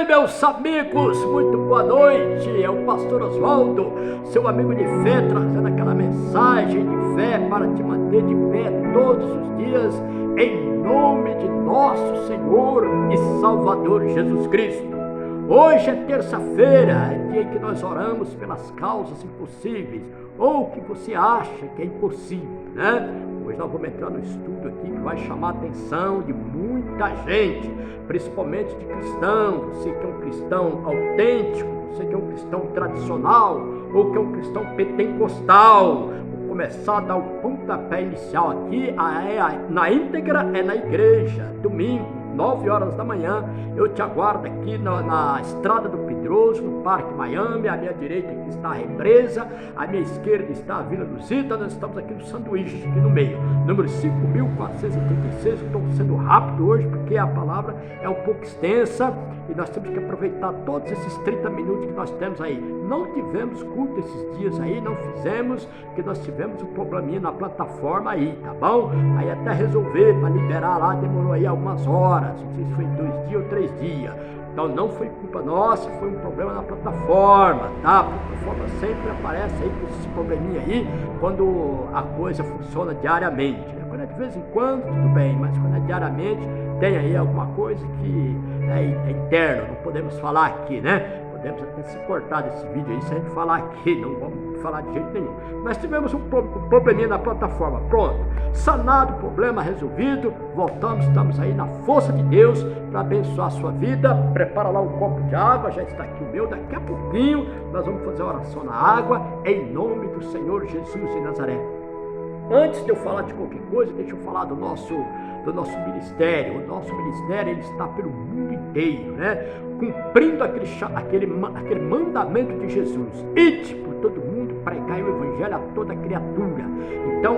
bem, meus amigos? Muito boa noite. É o pastor Oswaldo, seu amigo de fé, trazendo aquela mensagem de fé para te manter de pé todos os dias, em nome de nosso Senhor e Salvador Jesus Cristo. Hoje é terça-feira, é dia em que nós oramos pelas causas impossíveis, ou que você acha que é impossível, né? Hoje nós vamos entrar no estudo aqui que vai chamar a atenção de muita gente, principalmente de cristãos. Você que é um cristão autêntico, você que é um cristão tradicional, ou que é um cristão pentecostal. Vou começar a dar o pontapé inicial aqui, na íntegra é na igreja, domingo. 9 horas da manhã, eu te aguardo aqui na Estrada do Pedroso, no Parque Miami. À minha direita aqui está a Represa, à minha esquerda está a Vila Luzita. Nós estamos aqui no Sanduíche, aqui no meio, número 5.436. Estou sendo rápido hoje porque a palavra é um pouco extensa e nós temos que aproveitar todos esses 30 minutos que nós temos aí. Não tivemos culto esses dias aí, não fizemos, porque nós tivemos um probleminha na plataforma aí, tá bom? Aí até resolver para liberar lá, demorou aí algumas horas, não sei se foi 2 dias ou 3 dias. Então não foi culpa nossa, foi um problema na plataforma, tá? A plataforma sempre aparece aí com esses probleminha aí, quando a coisa funciona diariamente, né? Quando é de vez em quando, tudo bem, mas quando é diariamente, tem aí alguma coisa que é interno, não podemos falar aqui, né? Podemos até se cortar desse vídeo aí se a gente falar aqui, não vamos falar de jeito nenhum. Nós tivemos um probleminha na plataforma, pronto, sanado, problema resolvido, voltamos, estamos aí na força de Deus para abençoar a sua vida. Prepara lá um copo de água, já está aqui o meu, daqui a pouquinho nós vamos fazer a oração na água, em nome do Senhor Jesus de Nazaré. Antes de eu falar de qualquer coisa, deixa eu falar do nosso ministério. O nosso ministério, ele está pelo mundo inteiro, né? Cumprindo aquele mandamento de Jesus: ide por todo mundo, pregai o evangelho a toda criatura. Então,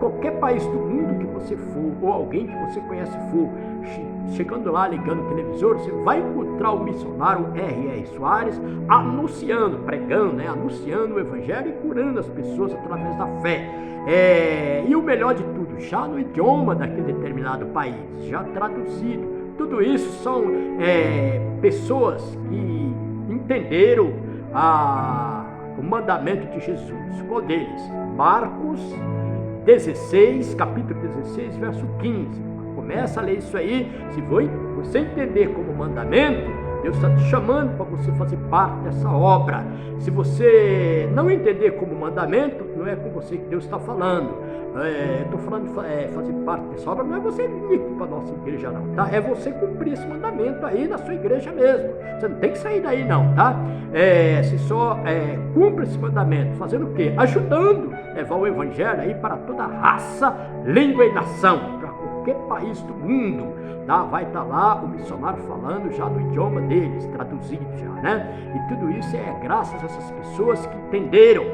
qualquer país do mundo que você for, ou alguém que você conhece for, chegando lá, ligando o televisor, você vai encontrar o missionário R.R. Soares anunciando, pregando, né? Anunciando o evangelho e curando as pessoas através da fé. E o melhor de tudo, já no idioma daquele determinado país, já traduzido. Tudo isso são pessoas que entenderam o mandamento de Jesus. Qual deles? Marcos 16, capítulo 16, verso 15. Começa a ler isso aí. Se você entender como mandamento, Deus está te chamando para você fazer parte dessa obra. Se você não entender como mandamento, não é com você que Deus está falando. Estou falando fazer parte dessa obra, não é você vir para a nossa igreja não, tá? É você cumprir esse mandamento aí na sua igreja mesmo. Você não tem que sair daí não, tá? Você só cumpre esse mandamento, fazendo o quê? Ajudando a levar o evangelho aí para toda raça, língua e nação, para qualquer país do mundo, tá? Vai estar lá o missionário falando já no idioma deles, traduzido já, né? E tudo isso é graças a essas pessoas que entenderam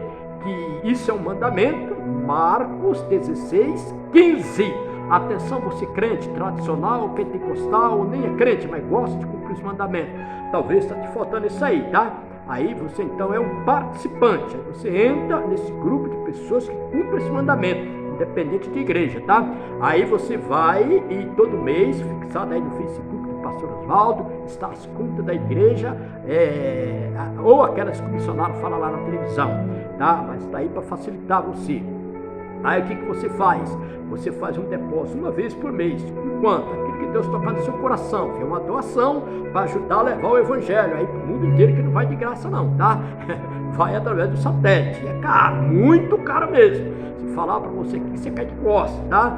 que isso é um mandamento. Marcos 16, 15. Atenção, você crente, tradicional, pentecostal, ou nem é crente, mas gosta de cumprir os mandamentos. Talvez está te faltando isso aí, tá? Aí você então é um participante. Aí você entra nesse grupo de pessoas que cumprem esse mandamento, independente de igreja, tá? Aí você vai e todo mês, fixado aí no Facebook do pastor Oswaldo, está as contas da igreja, ou aquelas que o missionário fala lá na televisão, tá? Mas está aí para facilitar você. Aí o que você faz? Você faz um depósito uma vez por mês. Quanto? Aquilo que Deus tocar no seu coração, que é uma doação para ajudar a levar o evangelho aí para o mundo inteiro, que não vai de graça não, tá? Vai através do satélite. É caro, muito caro mesmo. Se falar para você que você quer de costas, tá?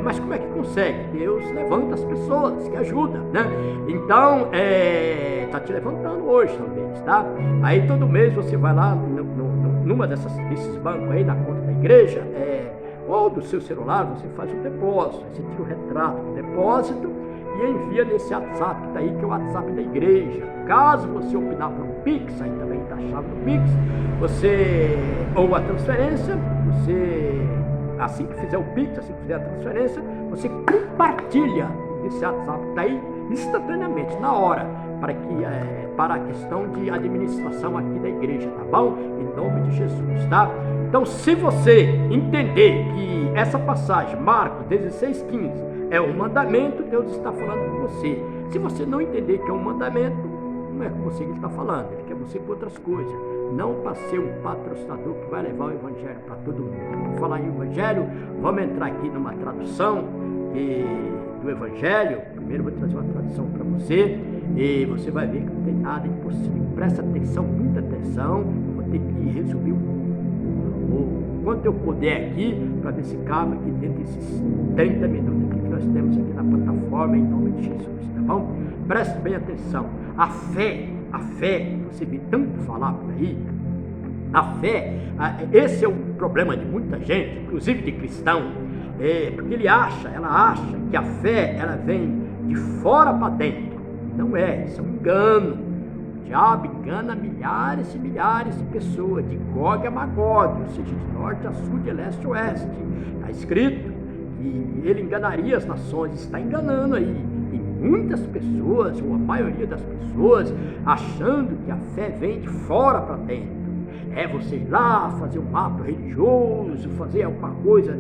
Mas como é que consegue? Deus levanta as pessoas que ajudam, né? Então, tá te levantando hoje talvez, tá? Aí todo mês você vai lá numa desses bancos aí, na conta da igreja, ou do seu celular, você faz um depósito, você tira o retrato do depósito e envia nesse WhatsApp que está aí, que é o WhatsApp da igreja. Caso você opinar por um Pix, aí também está a chave do Pix, ou a transferência, assim que fizer o Pix, assim que fizer a transferência, você compartilha esse WhatsApp, está aí instantaneamente, na hora, para a questão de administração aqui da igreja, tá bom? Em nome de Jesus, tá? Então, se você entender que essa passagem, Marcos 16, 15, é um mandamento, Deus está falando com você. Se você não entender que é um mandamento, não é com você que ele está falando, ele quer você para outras coisas, não para ser um patrocinador que vai levar o evangelho para todo mundo. Por falar em evangelho, vamos entrar aqui numa tradução do evangelho. Primeiro eu vou trazer uma tradução para você, e você vai ver que não tem nada impossível. Presta atenção, muita atenção. Eu vou ter que resumir o quanto eu puder aqui, para ver se cabe aqui dentro desses 30 minutos aqui que nós temos aqui na plataforma, em nome de Jesus, tá bom? Preste bem atenção. A fé, você vê tanto falar por aí, a fé, esse é o problema de muita gente, inclusive de cristão, porque ela acha que a fé, ela vem de fora para dentro. Não é, isso é um engano. O diabo engana milhares e milhares de pessoas, de Gog a Magog, ou seja, de norte a sul, de leste a oeste. Está escrito que ele enganaria as nações, está enganando aí. E muitas pessoas, ou a maioria das pessoas, achando que a fé vem de fora para dentro. É você ir lá fazer um ato religioso, fazer alguma coisa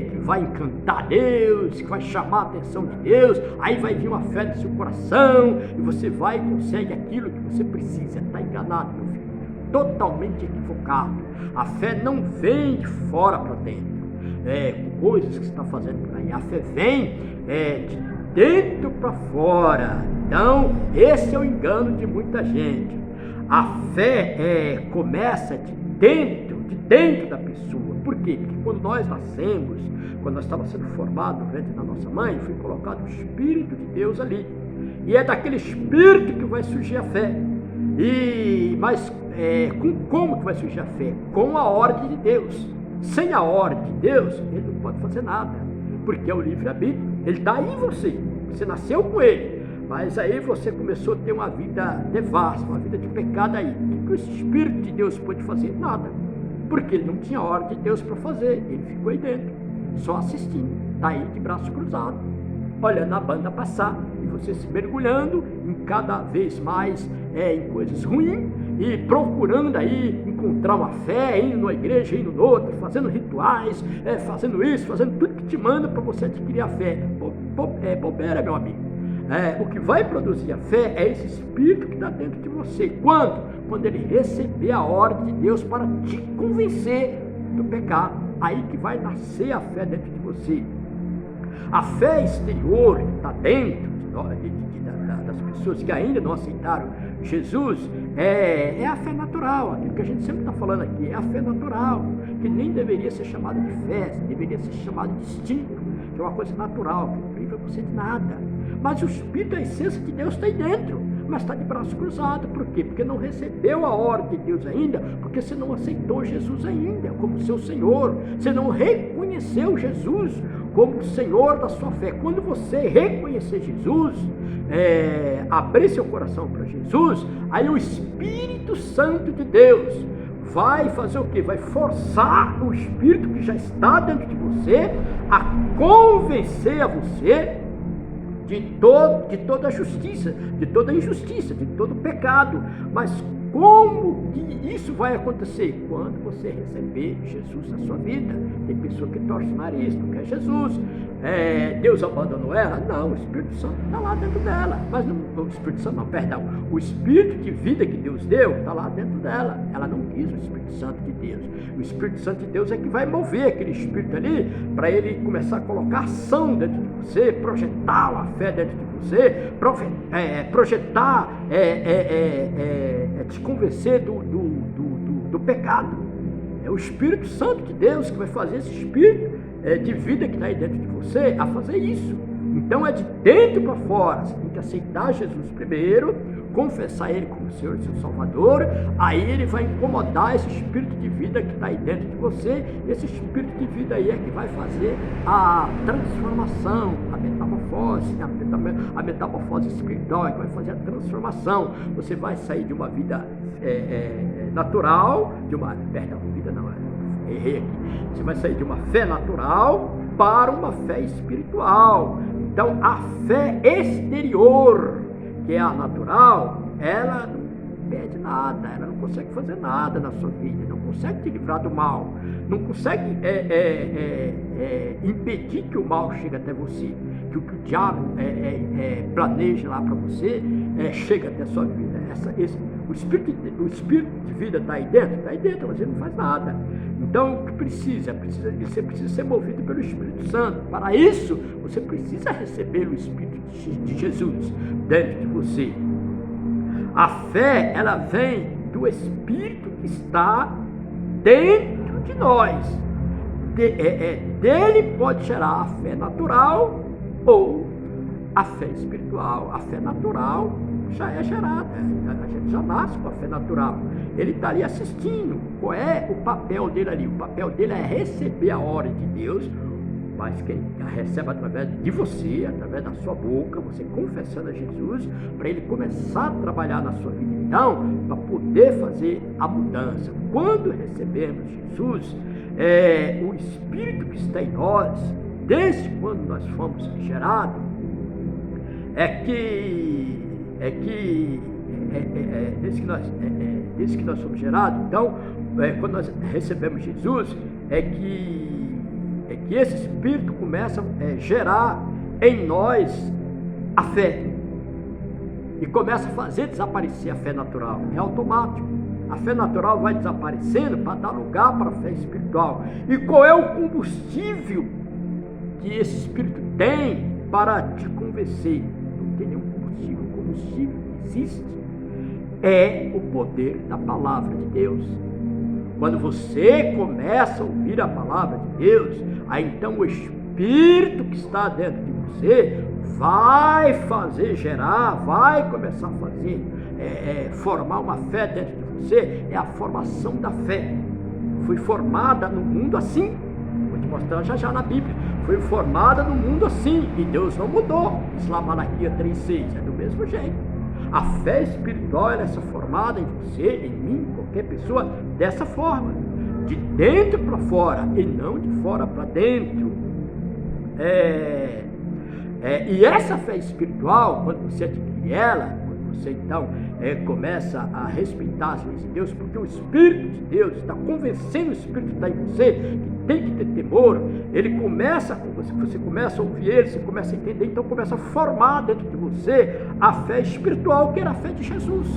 que vai encantar Deus, que vai chamar a atenção de Deus, aí vai vir uma fé no seu coração, e você vai e consegue aquilo que você precisa. Está enganado, meu filho, totalmente equivocado. A fé não vem de fora para dentro, com coisas que você está fazendo por aí. A fé vem de dentro para fora. Então, esse é o engano de muita gente. A fé começa de dentro da pessoa. Por quê? Porque quando nós nascemos, quando nós estávamos sendo formados no ventre da nossa mãe, foi colocado o Espírito de Deus ali. E é daquele Espírito que vai surgir a fé. Mas como que vai surgir a fé? Com a ordem de Deus. Sem a ordem de Deus, ele não pode fazer nada. Porque é o livre-arbítrio. Ele está em você. Você nasceu com ele. Mas aí você começou a ter uma vida devassa, uma vida de pecado aí. O que o Espírito de Deus pôde fazer? Nada. Porque ele não tinha ordem de Deus para fazer. Ele ficou aí dentro, só assistindo. Está aí de braço cruzado, olhando a banda passar. E você se mergulhando em cada vez mais em coisas ruins. E procurando aí encontrar uma fé, indo numa igreja, indo noutra, fazendo rituais, fazendo isso, fazendo tudo que te manda para você adquirir a fé. Bobeira, meu amigo. O que vai produzir a fé é esse Espírito que está dentro de você. Quando? Quando ele receber a ordem de Deus para te convencer do pecado. Aí que vai nascer a fé dentro de você. A fé exterior que está dentro das pessoas que ainda não aceitaram Jesus é a fé natural. Aquilo que a gente sempre está falando aqui é a fé natural, que nem deveria ser chamada de fé, deveria ser chamada de instinto, que é uma coisa natural, que não priva você de nada. Mas o Espírito, a essência de Deus está aí dentro, mas está de braço cruzado. Por quê? Porque não recebeu a ordem de Deus ainda, porque você não aceitou Jesus ainda como seu Senhor, você não reconheceu Jesus como o Senhor da sua fé. Quando você reconhecer Jesus, abrir seu coração para Jesus, aí o Espírito Santo de Deus vai fazer o quê? Vai forçar o Espírito que já está dentro de você a convencer a você de toda a justiça, de toda a injustiça, de todo o pecado. Mas como que isso vai acontecer? Quando você receber Jesus na sua vida. Tem pessoa que torce o nariz, não quer Jesus. Deus abandonou ela? Não, o Espírito Santo está lá dentro dela. Mas não, o Espírito Santo não, perdão. O Espírito de vida que Deus deu está lá dentro dela. Ela não quis o Espírito Santo de Deus. O Espírito Santo de Deus é que vai mover aquele Espírito ali, para ele começar a colocar ação dentro de você, projetar uma fé dentro de você, projetar, te convencer do pecado. É o Espírito Santo de Deus que vai fazer esse Espírito de vida que está aí dentro de você a fazer isso. Então é de dentro para fora. Você tem que aceitar Jesus primeiro, confessar Ele como Senhor e seu Salvador. Aí Ele vai incomodar esse Espírito de vida que está aí dentro de você. Esse Espírito de vida aí é que vai fazer a transformação, a metamorfose, a metamorfose espiritual, é que vai fazer a transformação. Você vai sair de uma vida natural, errei aqui. Você vai sair de uma fé natural para uma fé espiritual. Então a fé exterior, que é a natural, ela não pede nada, ela não consegue fazer nada na sua vida, não consegue te livrar do mal, não consegue impedir que o mal chegue até você. que o que o diabo planeja lá para você chega até a sua vida. O espírito de vida está aí dentro, mas ele não faz nada. Então, o que você precisa ser movido pelo Espírito Santo. Para isso, você precisa receber o Espírito de Jesus dentro de você. A fé, ela vem do Espírito que está dentro de nós. Dele pode gerar a fé natural ou a fé espiritual. A fé natural já é gerada, a gente já nasce com a fé natural. Ele está ali assistindo. Qual é o papel dele ali? O papel dele é receber a ordem de Deus, mas quem recebe através de você, através da sua boca, você confessando a Jesus, para ele começar a trabalhar na sua vida. Então, para poder fazer a mudança. Quando recebemos Jesus, o Espírito que está em nós, desde quando nós fomos gerados, desde que nós somos gerados, então, quando nós recebemos Jesus, é que esse Espírito começa a gerar em nós a fé, e começa a fazer desaparecer a fé natural. É automático. A fé natural vai desaparecendo para dar lugar para a fé espiritual. E qual é o combustível que esse Espírito tem para te convencer? Não tem nenhum combustível. O combustível que existe é o poder da palavra de Deus. Quando você começa a ouvir a palavra de Deus, aí então o Espírito que está dentro de você vai fazer gerar, vai começar a fazer, formar uma fé dentro de você. É a formação da fé. Foi formada no mundo assim. Vou te mostrar já na Bíblia. Foi formada no mundo assim, e Deus não mudou. Diz lá Malaquias 3,6, é do mesmo jeito. A fé espiritual ela é formada em você, em mim, em qualquer pessoa, dessa forma, de dentro para fora e não de fora para dentro. E essa fé espiritual, quando você adquire ela, quando você então começa a respeitar as leis de Deus, porque o Espírito de Deus está convencendo o Espírito que está em você, que tem que ter temor, ele começa, você começa a ouvir ele, você começa a entender, então começa a formar dentro de você a fé espiritual, que era a fé de Jesus.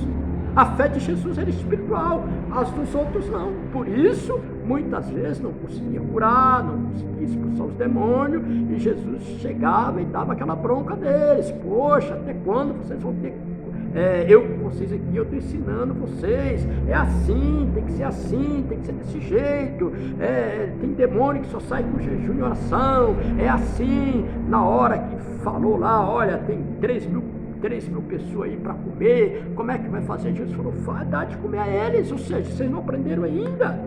A fé de Jesus era espiritual, as dos outros não. Por isso, muitas vezes não conseguia curar, não conseguia expulsar os demônios, e Jesus chegava e dava aquela bronca deles. Poxa, até quando vocês vão ter... eu com vocês aqui, eu estou ensinando vocês, é assim, tem que ser assim, tem que ser desse jeito, tem demônio que só sai com jejum e oração, é assim. Na hora que falou lá, olha, tem 3 mil pessoas aí para comer, como é que vai fazer? Jesus falou, dá de comer a eles, ou seja, vocês não aprenderam ainda.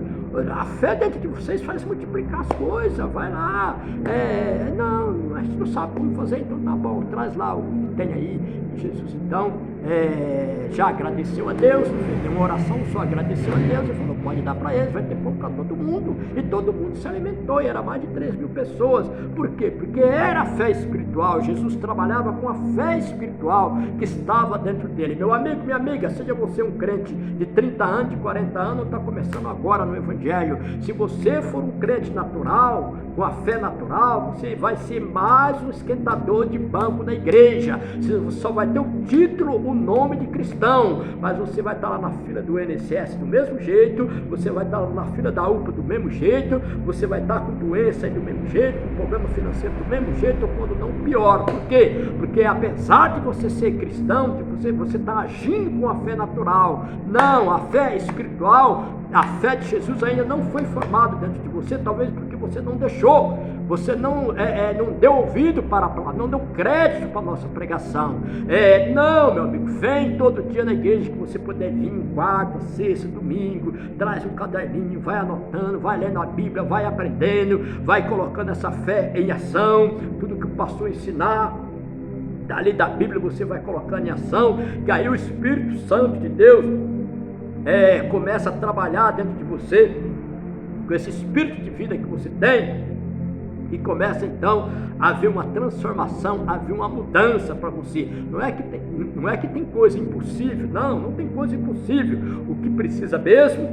A fé dentro de vocês faz multiplicar as coisas, vai lá, não, a gente não sabe como fazer, então tá bom, traz lá o que tem aí. E Jesus então já agradeceu a Deus, não fez nenhuma oração, só agradeceu a Deus e falou, pode dar para eles, vai ter pão para todo mundo, e todo mundo se alimentou, e era mais de 3 mil pessoas. Por quê? Porque era a fé espiritual. Jesus trabalhava com a fé espiritual que estava dentro dele. Meu amigo, minha amiga, seja você um crente de 30 anos, de 40 anos, está começando agora no Evangelho, se você for um crente natural, com a fé natural, você vai ser mais um esquentador de banco na igreja. Você só vai ter o título, o nome de cristão, mas você vai estar lá na fila do INSS do mesmo jeito, você vai estar lá na fila da UPA do mesmo jeito, você vai estar com doença do mesmo jeito, com problema financeiro do mesmo jeito, ou quando não pior. Por quê? Porque apesar de você ser cristão, você está agindo com a fé natural. Não, a fé espiritual, a fé de Jesus ainda não foi formada dentro de você, talvez porque você não deixou, você não deu ouvido para a palavra, não deu crédito para a nossa pregação. Não, meu amigo, vem todo dia na igreja que você puder vir, quarta, sexta, domingo, traz um caderninho, vai anotando, vai lendo a Bíblia, vai aprendendo, vai colocando essa fé em ação, tudo que o pastor ensinar dali da Bíblia você vai colocando em ação, que aí o Espírito Santo de Deus começa a trabalhar dentro de você, com esse espírito de vida que você tem, e começa então a haver uma transformação, a haver uma mudança para você. Não é que tem coisa impossível, não tem coisa impossível. O que precisa mesmo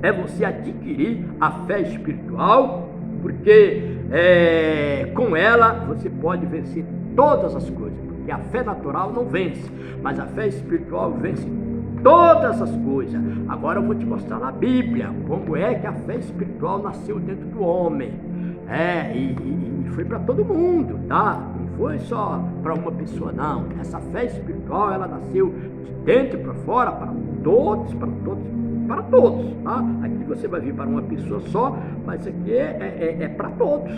é você adquirir a fé espiritual, porque com ela você pode vencer todas as coisas, porque a fé natural não vence, mas a fé espiritual vence todas as coisas. Agora eu vou te mostrar na Bíblia como é que a fé espiritual nasceu dentro do homem. E foi para todo mundo, tá? Não foi só para uma pessoa, não. Essa fé espiritual, ela nasceu de dentro para fora, para todos, tá? Aqui você vai vir para uma pessoa só, mas aqui é para todos,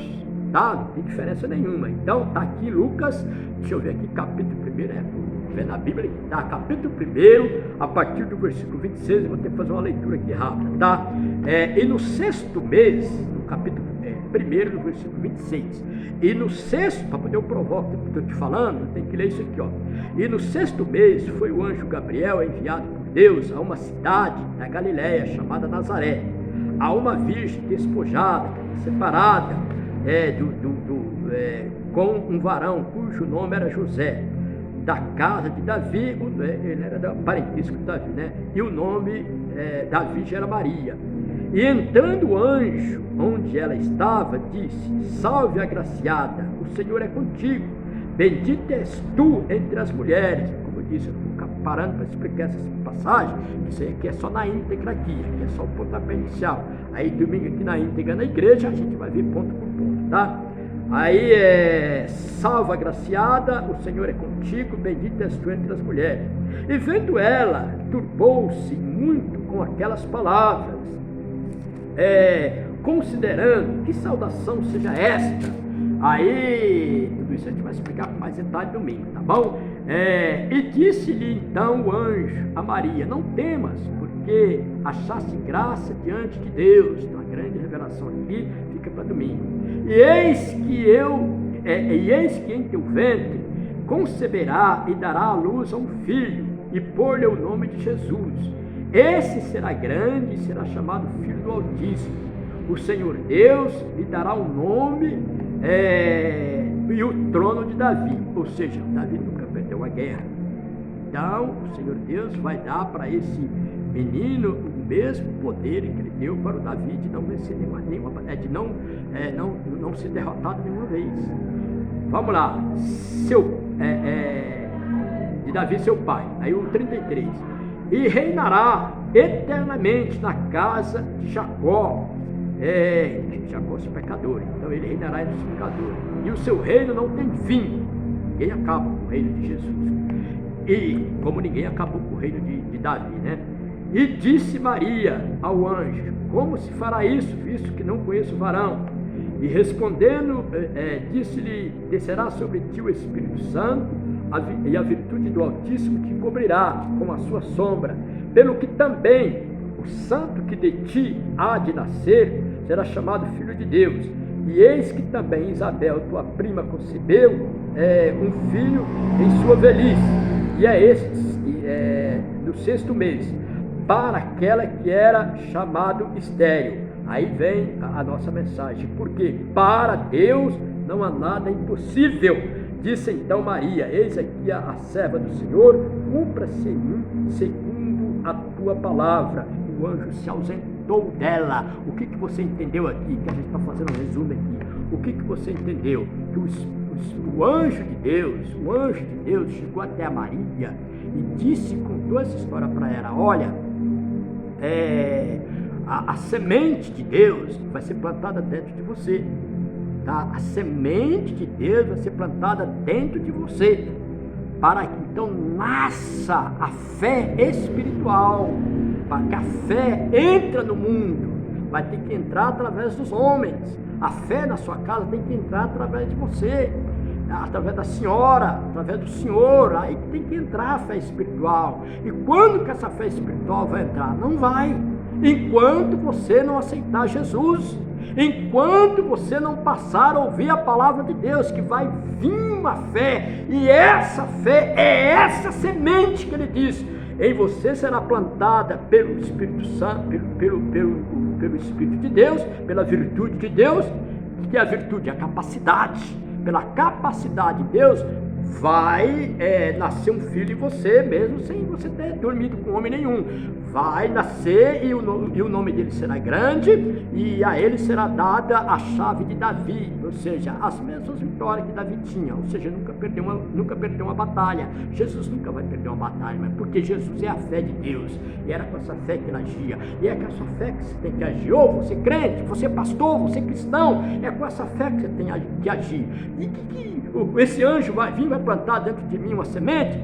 tá? Não tem diferença nenhuma. Então, tá aqui Lucas, deixa eu ver aqui, capítulo 1, vê na Bíblia, tá? Capítulo 1, a partir do versículo 26, eu vou ter que fazer uma leitura aqui rápida, tá? E no 6º mês, no capítulo 1, no versículo 26, e no 6º, para poder eu provar o que eu estou te falando, tem que ler isso aqui, ó. E no 6º mês foi o anjo Gabriel enviado por Deus a uma cidade da Galiléia chamada Nazaré, a uma virgem despojada, separada, com um varão cujo nome era José, da casa de Davi, ele era da parentesco de Davi, né? E o nome da virgem era Maria. E entrando o anjo onde ela estava, disse: Salve, agraciada, o Senhor é contigo, bendita és tu entre as mulheres. Como eu disse, eu vou ficar parando para explicar essa passagem, isso aí aqui é só na íntegra aqui é só o pontapé inicial. Aí domingo aqui na íntegra na igreja, a gente vai ver ponto por ponto, tá? Aí salve, agraciada, o Senhor é contigo, bendita és tu entre as mulheres. E vendo ela, turbou-se muito com aquelas palavras, considerando que saudação seja esta. Aí, tudo isso a gente vai explicar com mais detalhe domingo, tá bom? E disse-lhe então o anjo a Maria: não temas, porque achaste graça diante de Deus. Então, a grande revelação aqui fica para domingo. E eis que em teu ventre conceberá e dará à luz a um filho, e pôr-lhe o nome de Jesus. Esse será grande e será chamado Filho do Altíssimo. O Senhor Deus lhe dará um nome e o trono de Davi. Ou seja, Davi nunca perdeu a guerra. Então, o Senhor Deus vai dar para esse menino o mesmo poder que ele deu para o Davi, de não vencer não ser derrotado nenhuma vez. Vamos lá. De Davi, seu pai. Aí o 33. E reinará eternamente na casa de Jacó. Jacó é pecador, então ele reinará entre os pecadores. E o seu reino não tem fim. Ninguém acaba com o reino de Jesus. E como ninguém acabou com o reino de Davi, né? E disse Maria ao anjo: como se fará isso, visto que não conheço varão? E respondendo, disse-lhe: descerá sobre ti o Espírito Santo, e a virtude do Altíssimo te cobrirá com a sua sombra, pelo que também o santo que de ti há de nascer será chamado Filho de Deus. E eis que também Isabel, tua prima, concebeu um filho em sua velhice, e no 6º mês, para aquela que era chamado estéril. Aí vem a nossa mensagem, porque para Deus não há nada impossível. Disse então Maria: eis aqui a serva do Senhor, cumpra-se em mim segundo a tua palavra. O anjo se ausentou dela. O que você entendeu aqui? Que a gente está fazendo um resumo aqui. O que você entendeu? Que o anjo de Deus chegou até a Maria e disse, contou essa história para ela: olha, a semente de Deus vai ser plantada dentro de você, tá? A semente de Deus vai ser plantada dentro de você, para que então nasça a fé espiritual, para que a fé entre no mundo. Vai ter que entrar através dos homens. A fé na sua casa tem que entrar através de você, através da senhora, através do senhor. Aí tem que entrar a fé espiritual. E quando que essa fé espiritual vai entrar? Não vai, enquanto você não aceitar Jesus, enquanto você não passar a ouvir a palavra de Deus, que vai vir uma fé. E essa fé é essa semente que ele diz: em você será plantada pelo Espírito Santo, pelo Espírito de Deus, pela virtude de Deus. Que a virtude é a capacidade. Pela capacidade de Deus vai nascer um filho em você, mesmo sem você ter dormido com homem nenhum. vai nascer e o nome dele será grande, e a ele será dada a chave de Davi, ou seja, as mesmas vitórias que Davi tinha, ou seja, nunca perdeu uma batalha. Jesus nunca vai perder uma batalha, mas porque Jesus é a fé de Deus, e era com essa fé que ele agia, e é com essa fé que você tem que agir. Ou você crente, você pastor, você cristão, é com essa fé que você tem que agir. E que esse anjo vai vir, vai plantar dentro de mim uma semente?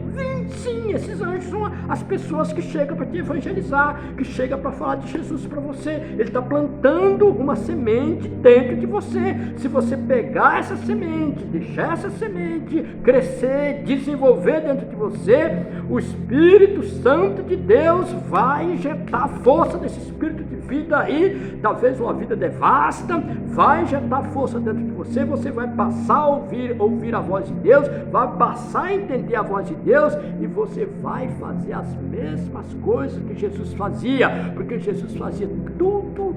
Sim, esses anjos são as pessoas que chegam para te evangelizar, que chegam para falar de Jesus para você. Ele está plantando uma semente dentro de você. Se você pegar essa semente, deixar essa semente crescer, desenvolver dentro de você, o Espírito Santo de Deus vai injetar força desse espírito de vida aí, talvez uma vida devasta, vai injetar força dentro de você. Você vai passar a ouvir a voz de Deus, vai passar a entender a voz de Deus, e você vai fazer as mesmas coisas que Jesus fazia, porque Jesus fazia tudo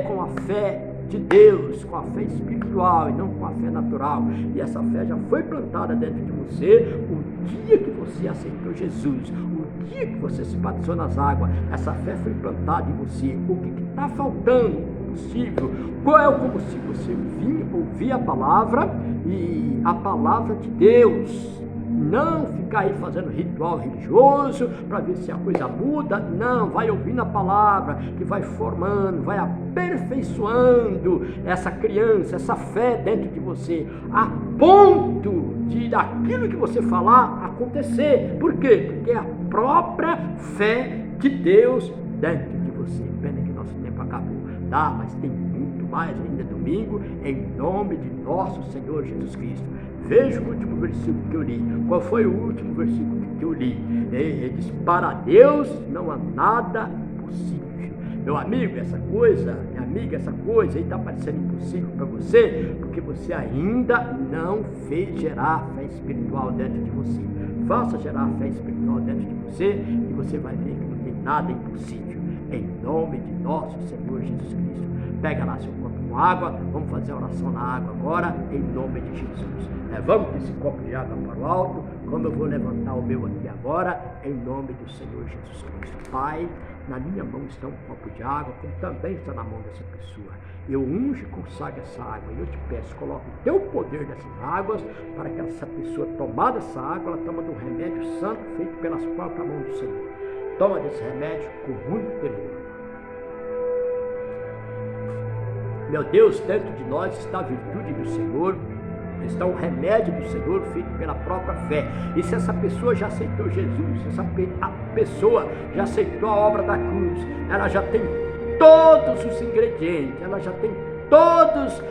com a fé de Deus, com a fé espiritual e não com a fé natural. E essa fé já foi plantada dentro de você o dia que você aceitou Jesus, o dia que você se batizou nas águas. Essa fé foi plantada em você. O que está faltando? Combustível. Qual é o combustível? Você vir ouvir a palavra, e a palavra de Deus. Não ficar aí fazendo ritual religioso para ver se a coisa muda. Não, vai ouvindo a palavra, que vai formando, vai aperfeiçoando essa criança, essa fé dentro de você, a ponto de daquilo que você falar acontecer. Por quê? Porque é a própria fé de Deus dentro de você. Pena que nosso tempo acabou, tá? Mas tem muito mais ainda domingo, em nome de nosso Senhor Jesus Cristo. Veja o último versículo que eu li. Qual foi o último versículo que eu li? Ele diz: para Deus não há nada impossível. Meu amigo, essa coisa, minha amiga, essa coisa aí está parecendo impossível para você, porque você ainda não fez gerar fé espiritual dentro de você. Faça gerar fé espiritual dentro de você, e você vai ver que não tem nada impossível. Em nome de nosso Senhor Jesus Cristo. Pega lá seu copo com água, vamos fazer a oração na água agora, em nome de Jesus. Levanta esse copo de água para o alto, como eu vou levantar o meu aqui agora, em nome do Senhor Jesus Cristo. Pai, na minha mão está um copo de água, como também está na mão dessa pessoa. Eu unjo e consagro essa água, e eu te peço, coloque o teu poder nessas águas, para que essa pessoa, tomada essa água, ela toma de um remédio santo, feito pelas próprias mãos do Senhor. Toma desse remédio com muito temor. Meu Deus, dentro de nós está a virtude do Senhor, está o remédio do Senhor feito pela própria fé. E se essa pessoa já aceitou Jesus, se essa pessoa já aceitou a obra da cruz, ela já tem todos os ingredientes, ela já tem todos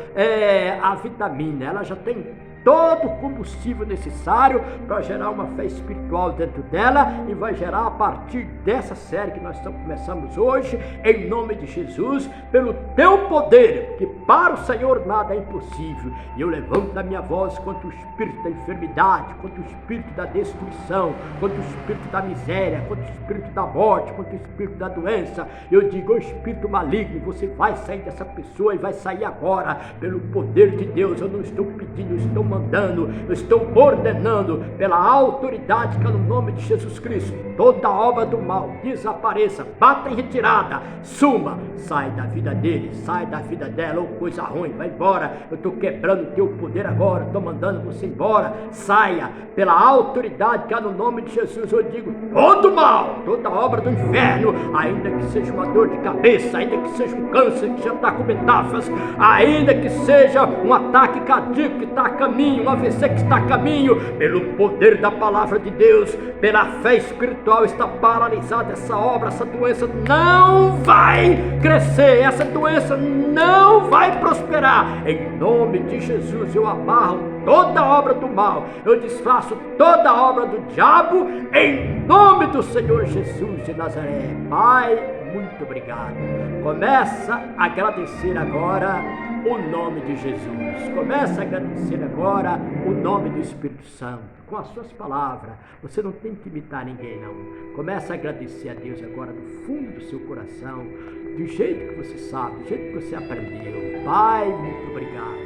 a vitamina, ela já tem todo o combustível necessário para gerar uma fé espiritual dentro dela, e vai gerar a partir dessa série que nós começamos hoje, em nome de Jesus, pelo teu poder, que para o Senhor nada é impossível. E eu levanto a minha voz contra o espírito da enfermidade, contra o espírito da destruição, contra o espírito da miséria, contra o espírito da morte, contra o espírito da doença. Eu digo: o espírito maligno, você vai sair dessa pessoa, e vai sair agora, pelo poder de Deus. Eu não estou pedindo, eu estou mandando, eu estou ordenando, pela autoridade que é no nome de Jesus Cristo, toda obra do mal desapareça, bata em retirada, suma, sai da vida dele, sai da vida dela, ou coisa ruim, vai embora. Eu estou quebrando o teu poder agora, estou mandando você embora, saia, pela autoridade que é no nome de Jesus. Eu digo: todo mal, toda obra do inferno, ainda que seja uma dor de cabeça, ainda que seja um câncer que já está com metástases, ainda que seja um ataque cardíaco que está a caminho, um AVC que está a caminho, pelo poder da palavra de Deus, pela fé espiritual, está paralisada essa obra. Essa doença não vai crescer, essa doença não vai prosperar. Em nome de Jesus, eu amarro toda obra do mal, eu desfaço toda obra do diabo, em nome do Senhor Jesus de Nazaré. Pai, muito obrigado. Começa a agradecer agora o nome de Jesus. Começa a agradecer agora o nome do Espírito Santo, com as suas palavras. Você não tem que imitar ninguém, não. Começa a agradecer a Deus agora do fundo do seu coração, do jeito que você sabe, do jeito que você aprendeu. Pai, muito obrigado.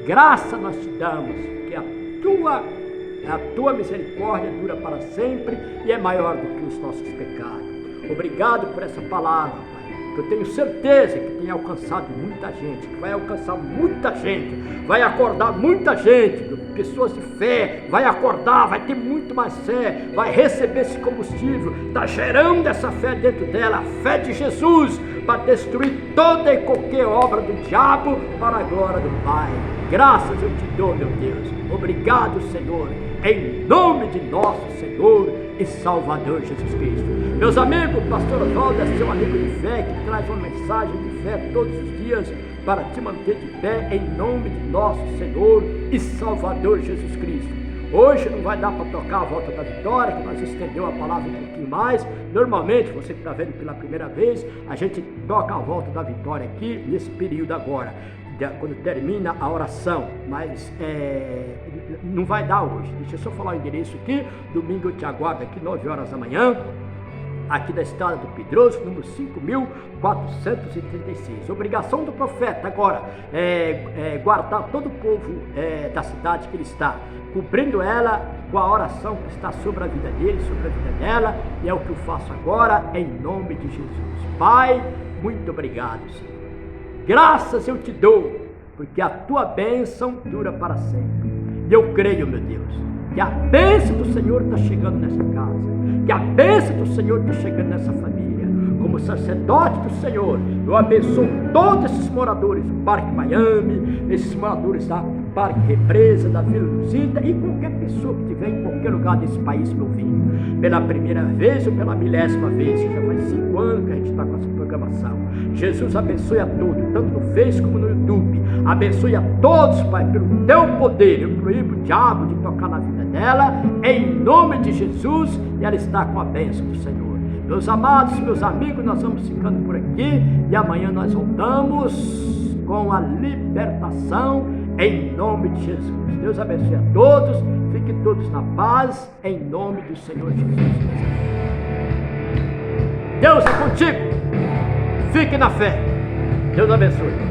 Graça nós te damos, porque a tua misericórdia dura para sempre e é maior do que os nossos pecados. Obrigado por essa palavra, Pai, que eu tenho certeza que tem alcançado muita gente, que vai alcançar muita gente, vai acordar muita gente, pessoas de fé, vai acordar, vai ter muito mais fé, vai receber esse combustível, está gerando essa fé dentro dela, a fé de Jesus, para destruir toda e qualquer obra do diabo, para a glória do Pai. Graças eu te dou, meu Deus. Obrigado, Senhor, em nome de nosso Senhor e Salvador Jesus Cristo. Meus amigos, o pastor Oswaldo é seu amigo de fé, que traz uma mensagem de fé todos os dias para te manter de pé em nome de nosso Senhor e Salvador Jesus Cristo. Hoje não vai dar para tocar a volta da vitória, que nós estendeu a palavra um pouquinho mais. Normalmente, você que está vendo pela primeira vez, a gente toca a volta da vitória aqui nesse período agora, quando termina a oração, mas não vai dar hoje. Deixa eu só falar o endereço aqui. Domingo eu te aguardo aqui 9 horas da manhã, aqui da estrada do Pedroso, número 5.436. Obrigação do profeta agora guardar todo o povo da cidade que ele está, cobrindo ela com a oração que está sobre a vida dele, sobre a vida dela, e é o que eu faço agora em nome de Jesus. Pai, muito obrigado, Senhor. Graças eu te dou, porque a tua bênção dura para sempre. E eu creio, meu Deus, que a bênção do Senhor está chegando nessa casa, que a bênção do Senhor está chegando nessa família. Como sacerdote do Senhor, eu abençoo todos esses moradores do Parque Miami, esses moradores da Parque Represa, da Vila Luzita e qualquer pessoa que estiver em qualquer lugar desse país me ouvindo, pela primeira vez ou pela 1000ª vez, que já faz 5 anos que a gente está com essa programação. Jesus abençoe a todos, tanto no Face como no YouTube. Abençoe a todos, Pai, pelo teu poder. Eu proíbo o diabo de tocar na vida dela, em nome de Jesus, e ela está com a bênção do Senhor. Meus amados, meus amigos, nós vamos ficando por aqui e amanhã nós voltamos com a libertação em nome de Jesus. Deus abençoe a todos, fiquem todos na paz em nome do Senhor Jesus. Deus é contigo, fique na fé. Deus abençoe.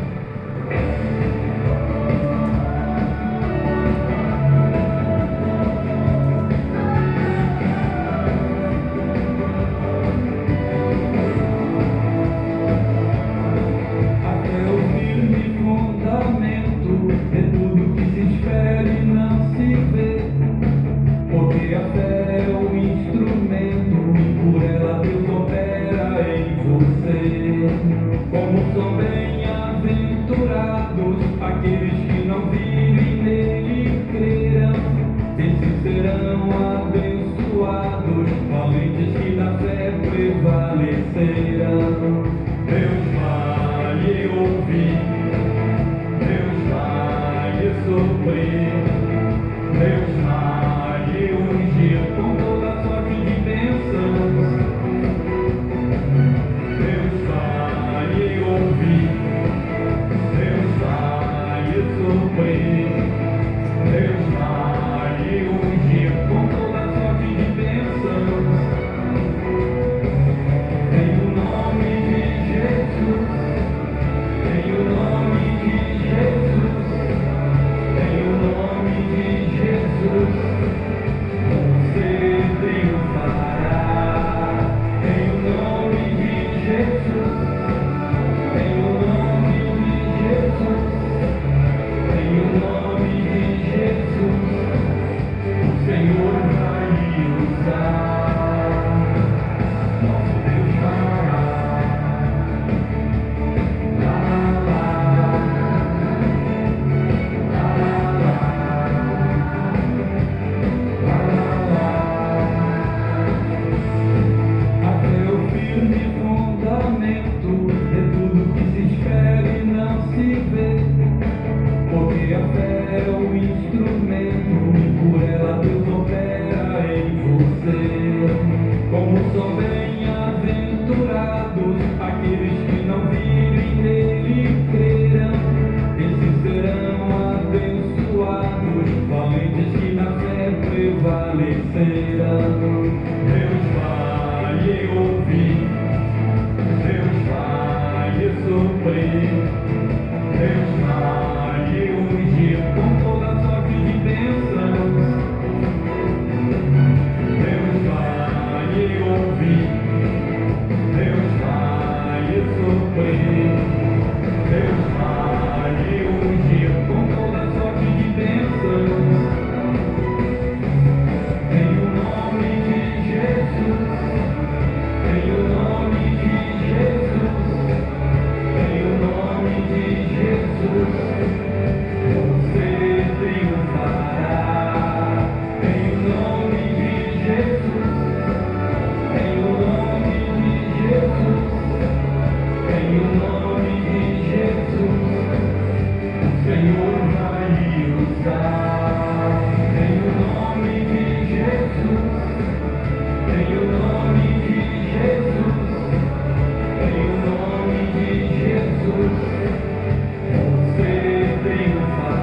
Amém, Pai.